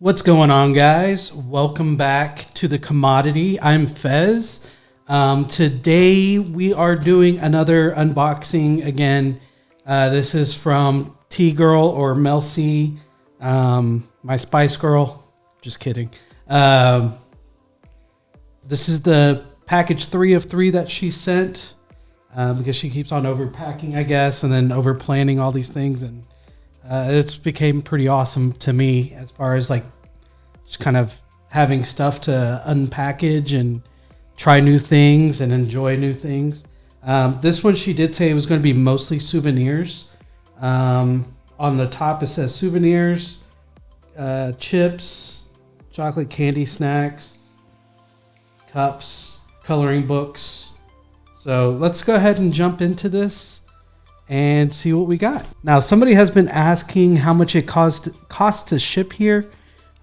What's going on, guys? Welcome back to the commodity. I'm Fez. Today we are doing another unboxing again. This is from T-Girl or Mel C, my Spice Girl. Just kidding. This is the package 3 of 3 that she sent because she keeps on overpacking, I guess, and then over planning all these things, and it's became pretty awesome to me as far as like just kind of having stuff to unpackage and try new things and enjoy new things. This one, she did say it was going to be mostly souvenirs. On the top, it says souvenirs, chips, chocolate candy snacks, cups, coloring books. So let's go ahead and jump into this and see what we got. Now, somebody has been asking how much it costs to ship here.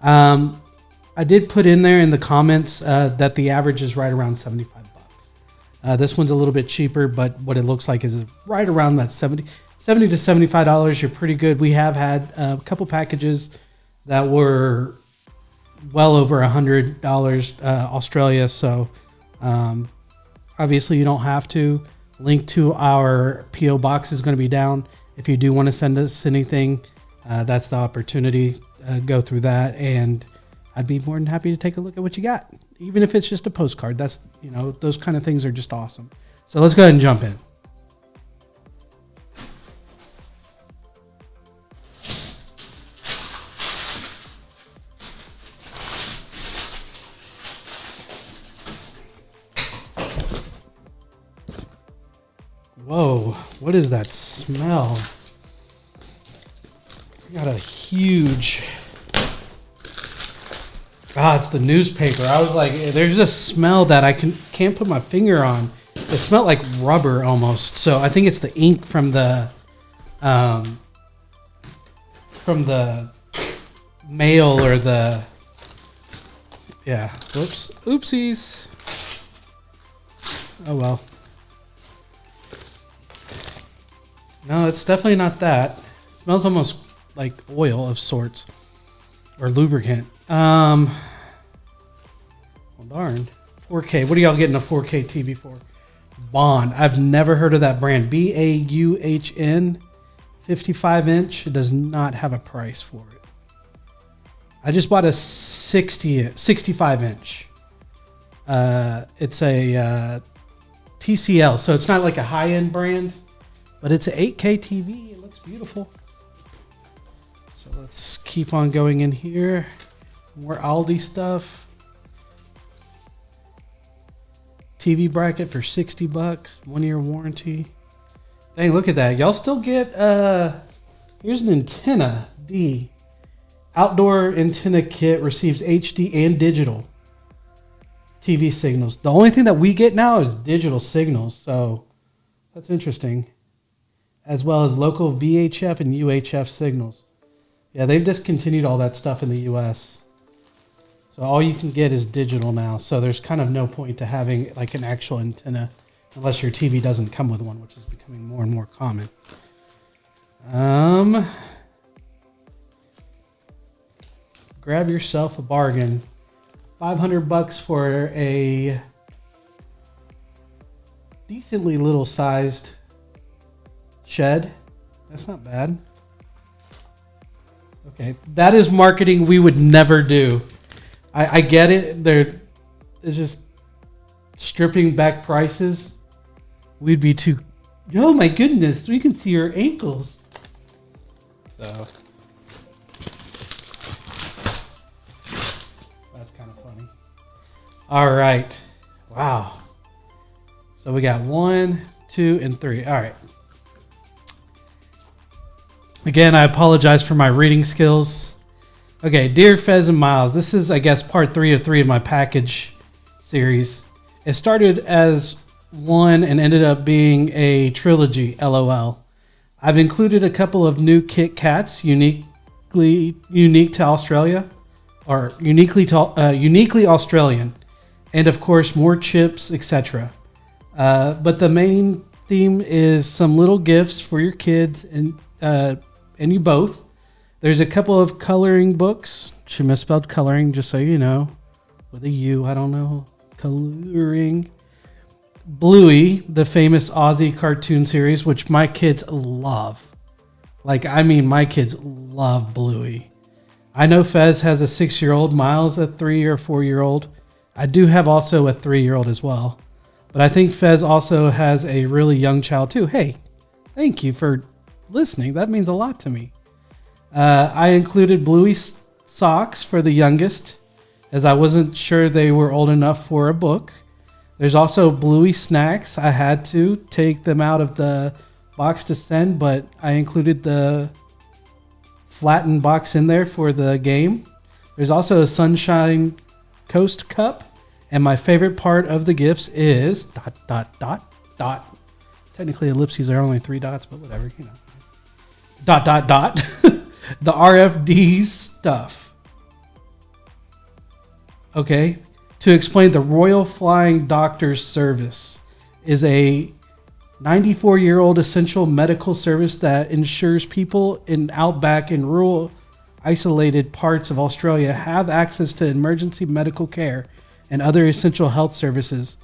I did put in there in the comments that the average is right around $75. This one's a little bit cheaper, but what it looks like is right around that $70 to $75. You're pretty good. We have had a couple packages that were well over $100 Australia. So obviously you don't have to. Link to our PO box is going to be down. If you do want to send us anything, that's the opportunity. Go through that, and I'd be more than happy to take a look at what you got, even if it's just a postcard. That's, you know, those kind of things are just awesome. So let's go ahead and jump in. Whoa, what is that smell? Got a huge... it's the newspaper. I was like, there's a smell that I can't put my finger on. It smelled like rubber almost. So I think it's the ink from the mail or the... Yeah, whoops. Oopsies. Oh, well. No, it's definitely not that. It smells almost like oil of sorts or lubricant. Well, darn. 4K. What are y'all getting a 4K TV for? Bond. I've never heard of that brand. BAUHN. 55 inch. It does not have a price for it. I just bought a 65 inch. It's a TCL, so it's not like a high-end brand. But it's an 8K TV. It looks beautiful. So let's keep on going in here. More Aldi stuff. TV bracket for $60. 1-year warranty. Dang, look at that. Y'all still get... here's an antenna. D. Outdoor antenna kit receives HD and digital TV signals. The only thing that we get now is digital signals. So that's interesting. As well as local VHF and UHF signals. Yeah, they've discontinued all that stuff in the US. So all you can get is digital now. So there's kind of no point to having like an actual antenna unless your TV doesn't come with one, which is becoming more and more common. Grab yourself a bargain. $500 for a decently little sized shed. That's not bad. Okay, that is marketing we would never do. I get it. It's just stripping back prices. We'd be too... Oh my goodness, we can see your ankles. So that's kind of funny. All right. Wow. So we got 1, 2, and 3. All right. Again, I apologize for my reading skills. Okay, Dear Fez and Miles, this is, I guess, part 3 of 3 of my package series. It started as one and ended up being a trilogy, LOL. I've included a couple of new Kit Kats, unique to Australia, or uniquely Australian, and of course more chips, etc. But the main theme is some little gifts for your kids and you both. There's a couple of coloring books. She misspelled coloring, just so you know. With a U, I don't know. Coloring. Bluey, the famous Aussie cartoon series, which my kids love. Like, I mean, my kids love Bluey. I know Fez has a 6-year-old, Miles a 3 or 4-year-old. I do have also a 3-year-old as well. But I think Fez also has a really young child too. Hey, thank you for listening. That means a lot to me. I included Bluey socks for the youngest, as I wasn't sure they were old enough for a book. There's also Bluey snacks. I had to take them out of the box to send, but I included the flattened box in there for the game. There's also a Sunshine Coast cup. And my favorite part of the gifts is ... Technically, ellipses are only 3 dots, but whatever, you know. ... The RFD stuff. Okay. To explain, the Royal Flying Doctors Service is a 94-year-old essential medical service that ensures people in outback and rural isolated parts of Australia have access to emergency medical care and other essential health services.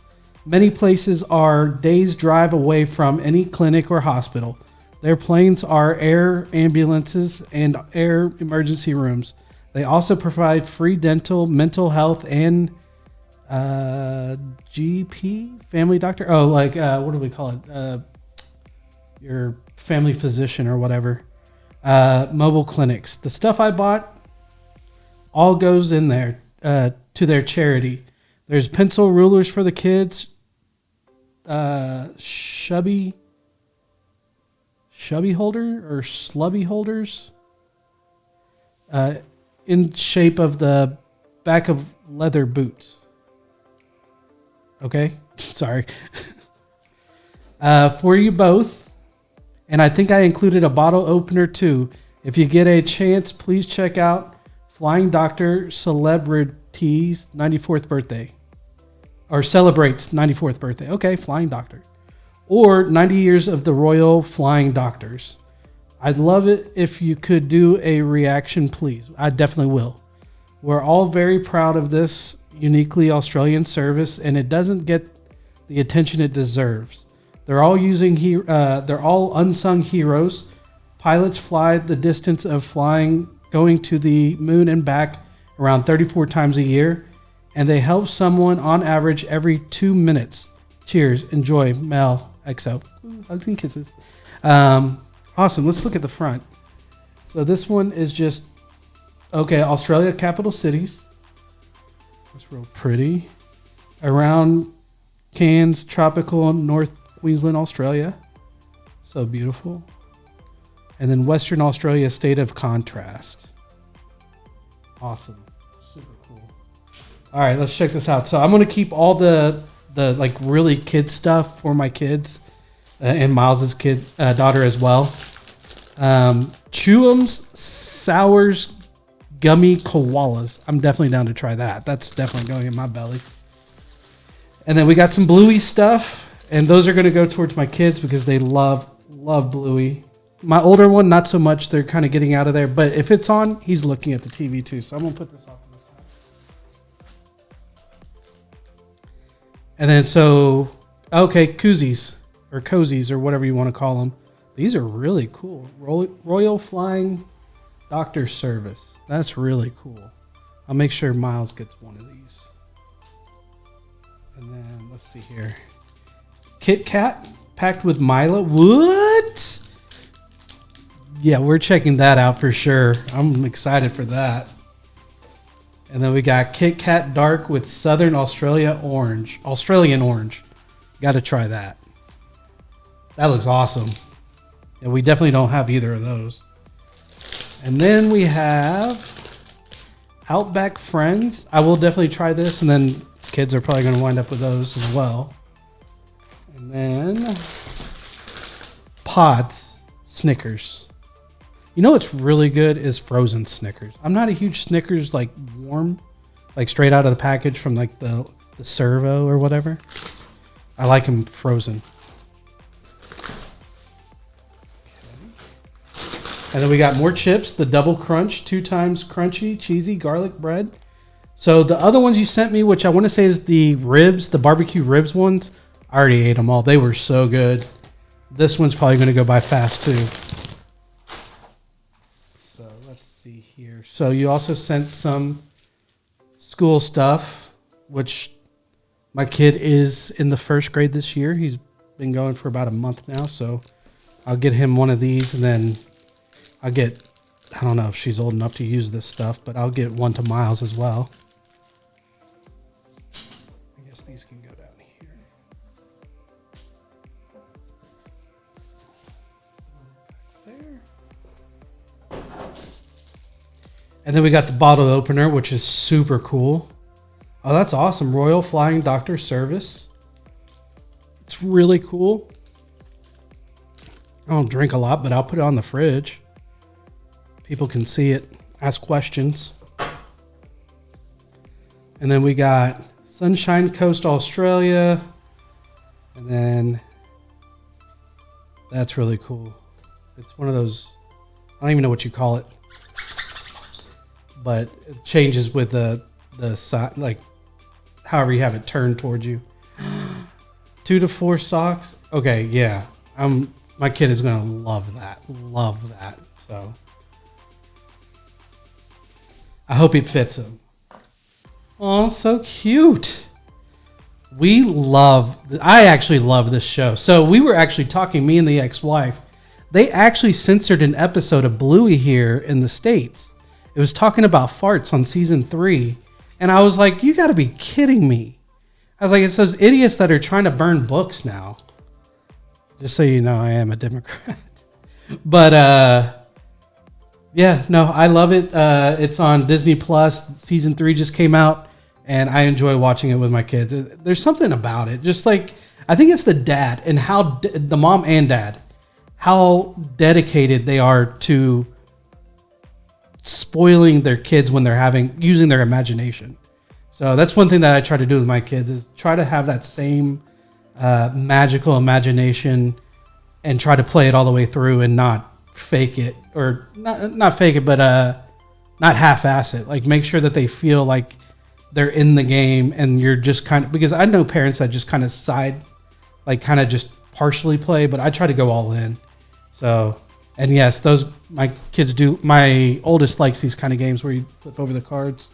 Many places are days' drive away from any clinic or hospital. Their planes are air ambulances and air emergency rooms. They also provide free dental, mental health, and GP, family doctor. Oh, like, what do we call it? Your family physician or whatever. Mobile clinics. The stuff I bought all goes in there to their charity. There's pencil rulers for the kids, shubby holder or slubby holders in shape of the back of leather boots. Okay, sorry. For you both, and I think I included a bottle opener too. If you get a chance, please check out Flying Doctor Celebrity's 94th birthday. Or celebrates 94th birthday. Okay, Flying Doctor. Or 90 years of the Royal Flying Doctors. I'd love it if you could do a reaction, please. I definitely will. We're all very proud of this uniquely Australian service, and it doesn't get the attention it deserves. They're all unsung heroes. Pilots fly the distance of going to the moon and back around 34 times a year, and they help someone on average every 2 minutes. Cheers. Enjoy. Mel XO. Hugs and kisses. Awesome. Let's look at the front. So this one is just, okay, Australia capital cities. That's real pretty. Around Cairns, tropical North Queensland, Australia. So beautiful. And then Western Australia, state of contrast. Awesome. Super cool. All right, let's check this out. So I'm going to keep all the like really kid stuff for my kids and Miles's daughter as well. Chewum's Sours Gummy Koalas. I'm definitely down to try that. That's definitely going in my belly. And then we got some Bluey stuff, and those are going to go towards my kids because they love Bluey. My older one, not so much. They're kind of getting out of there. But if it's on, he's looking at the TV too. So I'm going to put this off to the side. And then koozies or cozies or whatever you want to call them. These are really cool. Royal Flying Doctor Service. That's really cool. I'll make sure Miles gets one of these. And then let's see here. Kit Kat packed with Milo. What? Yeah, we're checking that out for sure. I'm excited for that. And then we got Kit Kat Dark with Southern Australian Orange. Got to try that. That looks awesome. Yeah, we definitely don't have either of those. And then we have Outback Friends. I will definitely try this, and then kids are probably going to wind up with those as well. And then Pods Snickers. You know what's really good is frozen Snickers. I'm not a huge Snickers like warm, like straight out of the package from like the servo or whatever. I like them frozen. Okay. And then we got more chips, the double crunch, 2 times crunchy, cheesy garlic bread. So the other ones you sent me, which I want to say is the ribs, the barbecue ribs ones, I already ate them all. They were so good. This one's probably going to go by fast too. So let's see here. So you also sent some school stuff, which my kid is in the 1st grade this year. He's been going for about a month now. So I'll get him one of these, and then I'll get, I don't know if she's old enough to use this stuff, but I'll get one to Miles as well. I guess these can go down here. There. And then we got the bottle opener, which is super cool. Oh, that's awesome. Royal Flying Doctor Service. It's really cool. I don't drink a lot, but I'll put it on the fridge. People can see it, ask questions. And then we got Sunshine Coast, Australia. And then that's really cool. It's one of those, I don't even know what you call it, but it changes with the side, like however you have it turned towards you. 2 to 4 socks. Okay, yeah. My kid is gonna love that. Love that. So I hope it fits him. Oh, so cute. I actually love this show. So we were actually talking, me and the ex-wife. They actually censored an episode of Bluey here in the States. It was talking about farts on season 3. And I was like, you got to be kidding me. I was like, it's those idiots that are trying to burn books now. Just so you know, I am a Democrat. But, yeah, no, I love it. It's on Disney Plus. Season 3 just came out, and I enjoy watching it with my kids. There's something about it. Just like, I think it's the dad and how the mom and dad, how dedicated they are to spoiling their kids when they're using their imagination. So that's one thing that I try to do with my kids is try to have that same magical imagination and try to play it all the way through and not fake it, or not fake it, but not half-ass it. Like, make sure that they feel like they're in the game, and you're just kind of, because I know parents that just kind of kind of just partially play, but I try to go all in. So, and yes, my kids do. My oldest likes these kind of games where you flip over the cards,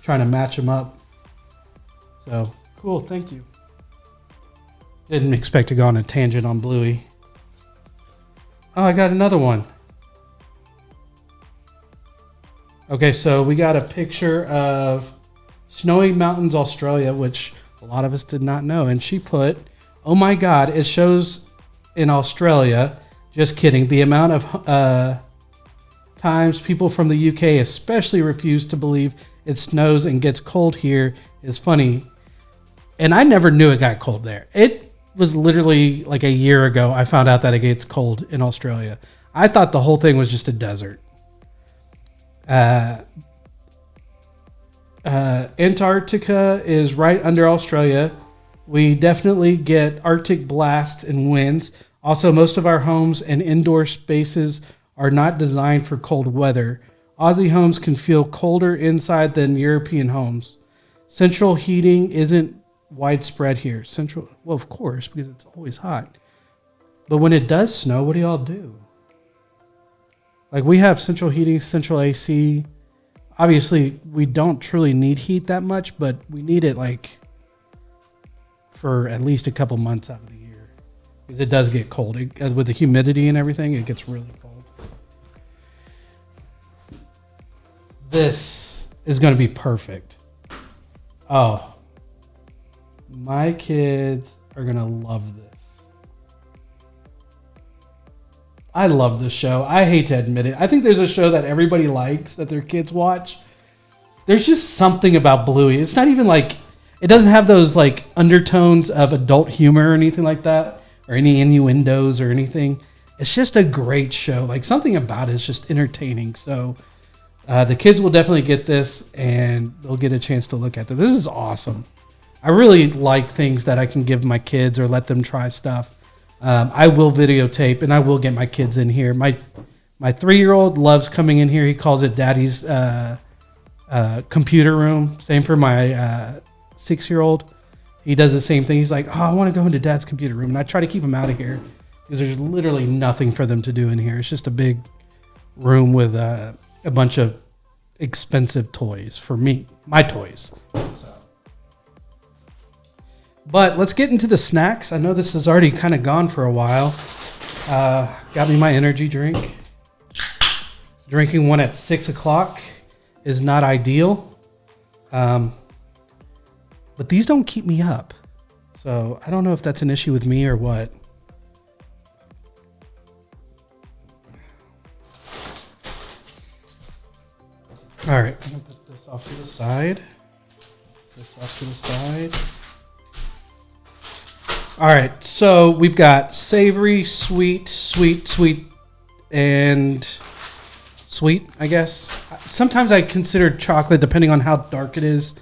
trying to match them up. So cool, thank you. Didn't expect to go on a tangent on Bluey. Oh, I got another one. Okay, so we got a picture of Snowy Mountains, Australia, which a lot of us did not know. And she put, oh my God, it shows in Australia. Just kidding. The amount of times people from the UK especially refuse to believe it snows and gets cold here is funny. And I never knew it got cold there. It was literally like a year ago I found out that it gets cold in Australia. I thought the whole thing was just a desert. Antarctica is right under Australia. We definitely get Arctic blasts and winds. Also, most of our homes and indoor spaces are not designed for cold weather. Aussie homes can feel colder inside than European homes. Central heating isn't widespread here. Well, of course, because it's always hot. But when it does snow, what do y'all do? Like, we have central heating, central AC. Obviously, we don't truly need heat that much, but we need it like for at least a couple months out of the year. Because it does get cold. With the humidity and everything, it gets really cold. This is going to be perfect. Oh, my kids are going to love this. I love this show. I hate to admit it. I think there's a show that everybody likes that their kids watch. There's just something about Bluey. It's not even like, it doesn't have those like undertones of adult humor or anything like that, or any innuendos or anything. It's just a great show. Like, something about it is just entertaining. So the kids will definitely get this, and they'll get a chance to look at it. This is awesome. I really like things that I can give my kids or let them try stuff. I will videotape, and I will get my kids in here. My My 3-year-old loves coming in here. He calls it Daddy's computer room. Same for my 6-year-old. He does the same thing. He's like, oh, I want to go into Dad's computer room. And I try to keep him out of here because there's literally nothing for them to do in here. It's just a big room with a bunch of expensive toys for me, my toys. So. But let's get into the snacks. I know this has already kind of gone for a while. Got me my energy drink. Drinking one at 6 o'clock is not ideal. But these don't keep me up. So I don't know if that's an issue with me or what. All right, I'm gonna put this off to the side. All right, so we've got savory, sweet, and sweet, I guess. Sometimes I consider chocolate, depending on how dark it is,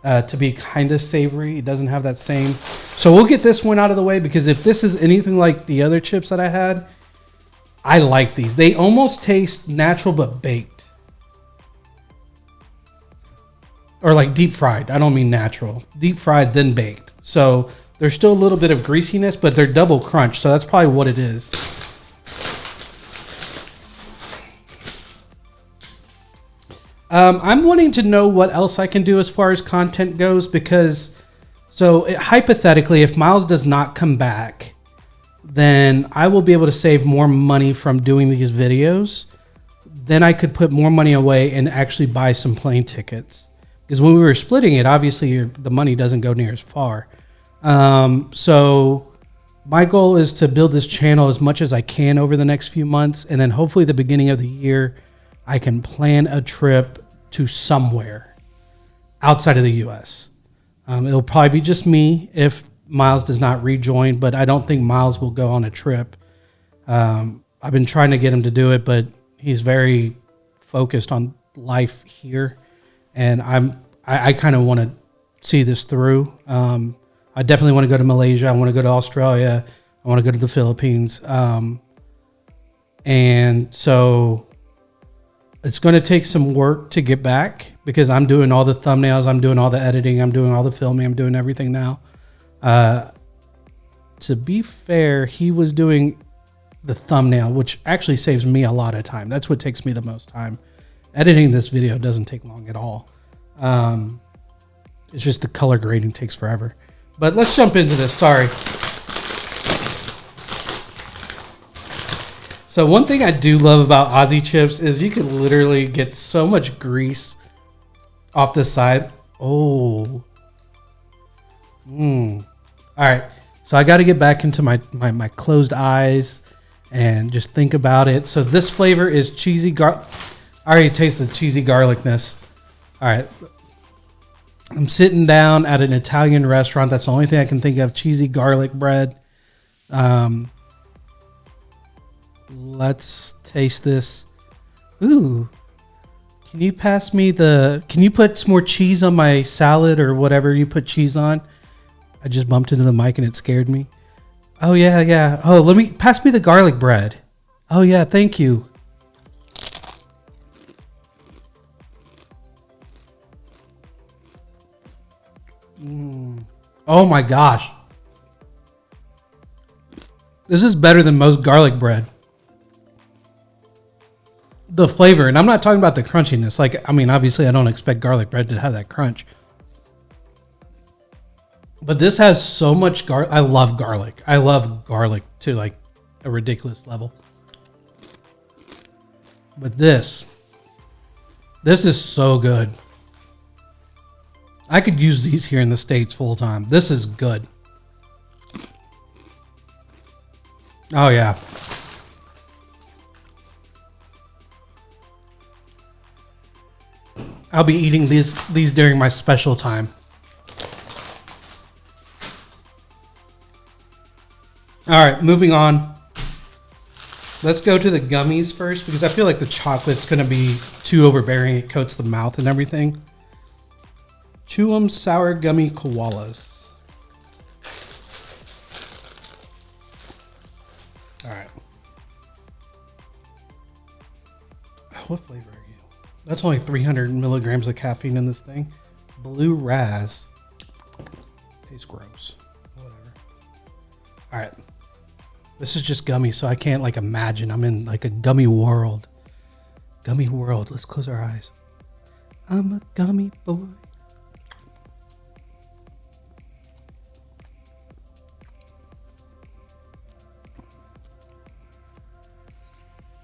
to be kind of savory. It doesn't have that same. So we'll get this one out of the way, because if this is anything like the other chips that I had, I like these. They almost taste natural but baked. Or like deep fried. I don't mean natural. Deep fried, then baked. So there's still a little bit of greasiness, but they're double crunch. So that's probably what it is. I'm wanting to know what else I can do as far as content goes, because hypothetically, if Miles does not come back, then I will be able to save more money from doing these videos. Then I could put more money away and actually buy some plane tickets. Because when we were splitting it, obviously the money doesn't go near as far. So my goal is to build this channel as much as I can over the next few months. And then hopefully the beginning of the year, I can plan a trip to somewhere outside of the US. It'll probably be just me if Miles does not rejoin, but I don't think Miles will go on a trip. I've been trying to get him to do it, but he's very focused on life here. And I kind of want to see this through. I definitely want to go to Malaysia. I want to go to Australia. I want to go to the Philippines. And so it's going to take some work to get back, because I'm doing all the thumbnails. I'm doing all the editing. I'm doing all the filming. I'm doing everything now. To be fair, he was doing the thumbnail, which actually saves me a lot of time. That's what takes me the most time. Editing this video doesn't take long at all. It's just the color grading takes forever. But let's jump into this. Sorry. So one thing I do love about Aussie chips is you can literally get so much grease off the side. Oh. All right. So I got to get back into my closed eyes and just think about it. So this flavor is cheesy garlic. I already taste the cheesy garlicness. All right. I'm sitting down at an Italian restaurant. That's the only thing I can think of. Cheesy garlic bread. Let's taste this. Ooh. Can you pass me can you put some more cheese on my salad or whatever you put cheese on? I just bumped into the mic and it scared me. Oh, yeah. Oh, pass me the garlic bread. Oh, yeah. Thank you. Oh my gosh. This is better than most garlic bread. The flavor, and I'm not talking about the crunchiness. Obviously I don't expect garlic bread to have that crunch. But this has so much garlic. I love garlic. I love garlic to like a ridiculous level. But this is so good. I could use these here in the States full time. This is good. Oh, yeah. I'll be eating these during my special time. All right, moving on. Let's go to the gummies first, because I feel like the chocolate's going to be too overbearing. It coats the mouth and everything. Chew 'em sour gummy koalas. All right. What flavor are you? That's only 300 milligrams of caffeine in this thing. Blue Raz. Tastes gross. Whatever. All right. This is just gummy, so I can't like imagine. I'm in like a gummy world. Gummy world. Let's close our eyes. I'm a gummy boy.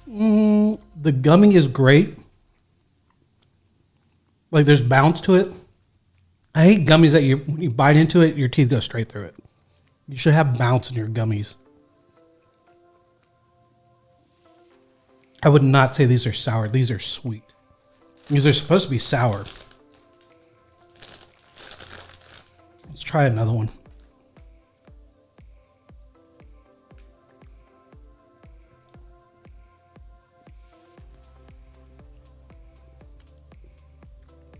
The gummy is great. Like there's bounce to it. I hate gummies that when you bite into it, your teeth go straight through it. You should have bounce in your gummies. I would not say these are sour. These are sweet. These are supposed to be sour. Let's try another one.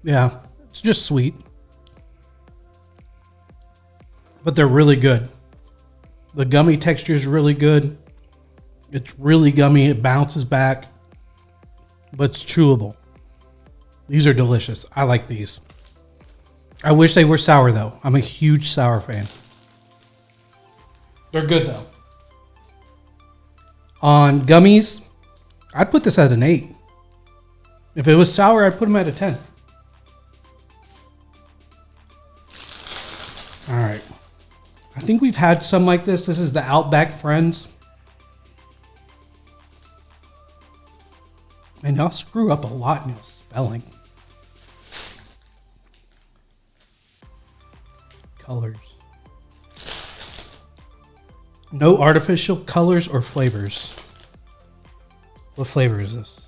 Yeah, it's just sweet. But they're really good. The gummy texture is really good. It's really gummy. It bounces back. But it's chewable. These are delicious. I like these. I wish they were sour, though. I'm a huge sour fan. They're good, though. On gummies, I'd put this at an 8. If it was sour, I'd put them at a 10. All right. I think we've had some like this. This is the Outback Friends. And y'all screw up a lot in your spelling. Colors. No artificial colors or flavors. What flavor is this?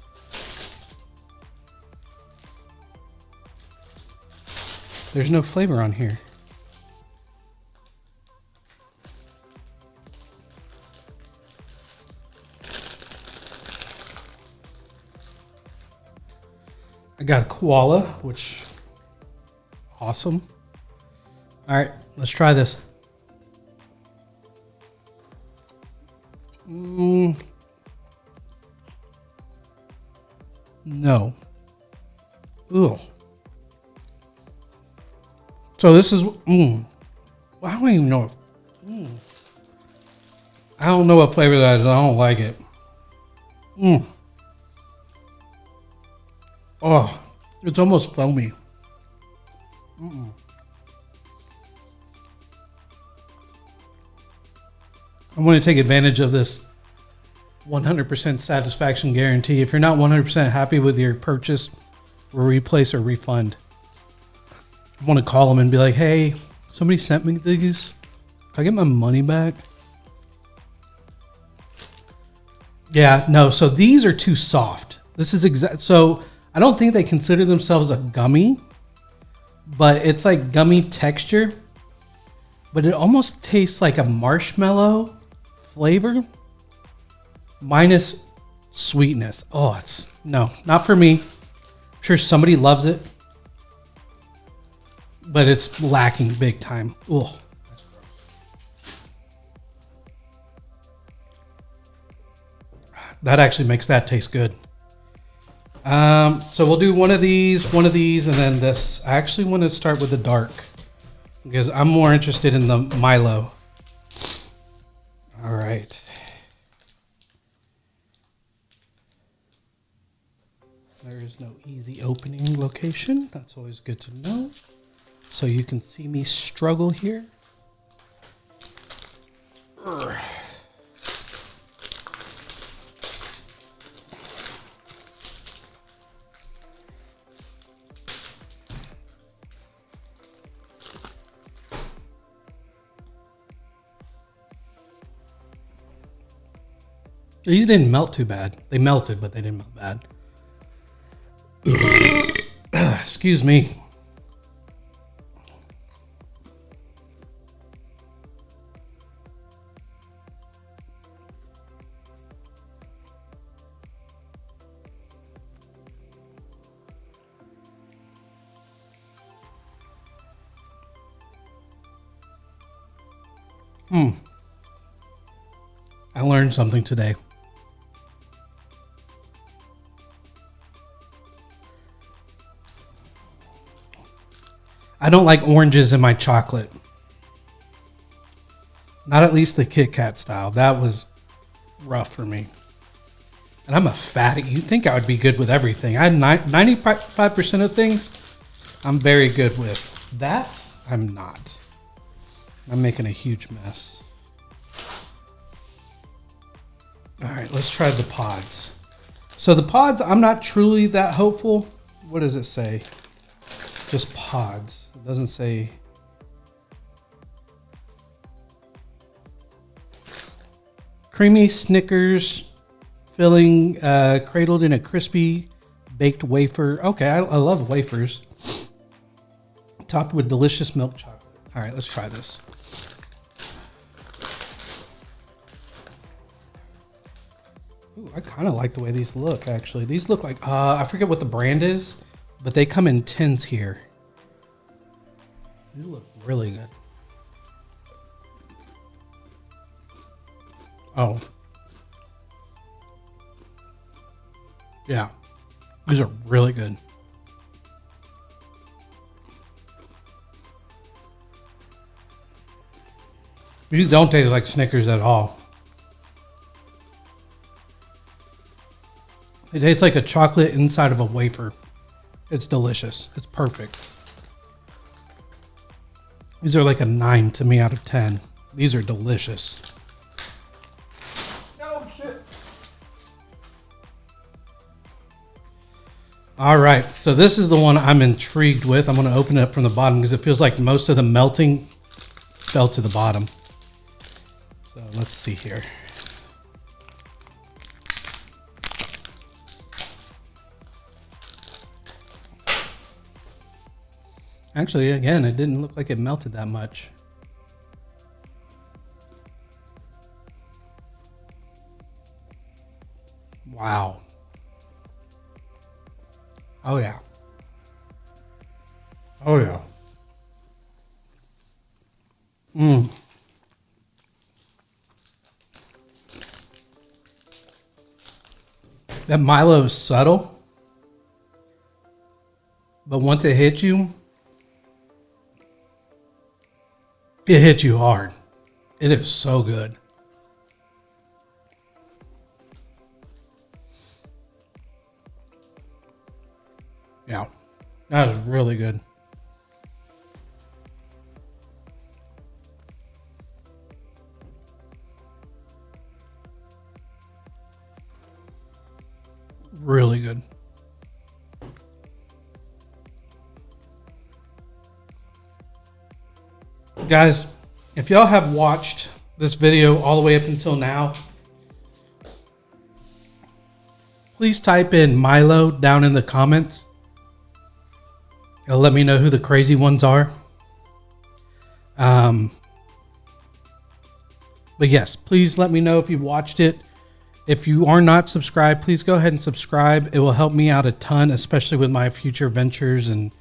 There's no flavor on here. I got a koala, which awesome. All right, let's try this. No. Ooh. So this is. Well, I don't even know. I don't know what flavor that is. I don't like it. Oh, it's almost foamy. I want to take advantage of this 100% satisfaction guarantee. If you're not 100% happy with your purchase, replace or refund. I want to call them and be like, hey, somebody sent me these. Can I get my money back? Yeah, no. So these are too soft. This is exact. So I don't think they consider themselves a gummy, but it's like gummy texture, but it almost tastes like a marshmallow flavor minus sweetness. Oh, it's no, not for me. I'm sure somebody loves it, but it's lacking big time. Oh, that's gross. That actually makes that taste good. So we'll do one of these, and then this. I actually want to start with the dark because I'm more interested in the Milo. All right. There is no easy opening location. That's always good to know. So you can see me struggle here. These didn't melt too bad. They melted, but they didn't melt bad. Excuse me. I learned something today. I don't like oranges in my chocolate. Not at least the Kit Kat style. That was rough for me. And I'm a fatty. You'd think I would be good with everything. I had 95% of things I'm very good with. That, I'm not. I'm making a huge mess. All right, let's try the pods. So the pods, I'm not truly that hopeful. What does it say? Just pods. It doesn't say. Creamy Snickers filling, cradled in a crispy baked wafer. Okay, I love wafers. Topped with delicious milk chocolate. All right, let's try this. Ooh, I kind of like the way these look, actually. These look like, I forget what the brand is, but they come in tins here. These look really good. Oh. Yeah. These are really good. These don't taste like Snickers at all. It tastes like a chocolate inside of a wafer. It's delicious. It's perfect. These are like a 9 to me out of 10. These are delicious. Oh, shit. All right. So this is the one I'm intrigued with. I'm going to open it up from the bottom because it feels like most of the melting fell to the bottom. So let's see here. Actually, again, it didn't look like it melted that much. Wow. Oh, yeah. Oh, yeah. Mmm. That Milo is subtle, but once it hits you, it hits you hard. It is so good. Yeah, that is really good. Really good. Guys, if y'all have watched this video all the way up until now, please type in Milo down in the comments. It'll let me know who the crazy ones are. But yes, please let me know if you've watched it. If you are not subscribed, please go ahead and subscribe. It will help me out a ton, especially with my future ventures and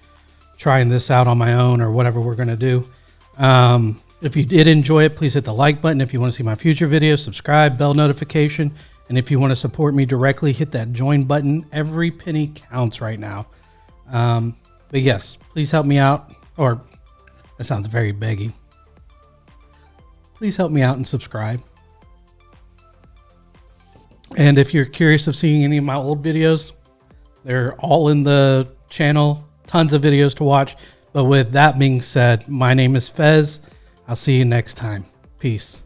trying this out on my own or whatever we're going to do. If you did enjoy it, please hit the like button. If you want to see my future videos, subscribe, bell notification. And if you want to support me directly, hit that join button. Every penny counts right now. But yes, please help me out. Or that sounds very beggy. Please help me out and subscribe. And if you're curious of seeing any of my old videos, they're all in the channel. Tons of videos to watch. But with that being said, my name is Fez. I'll see you next time. Peace.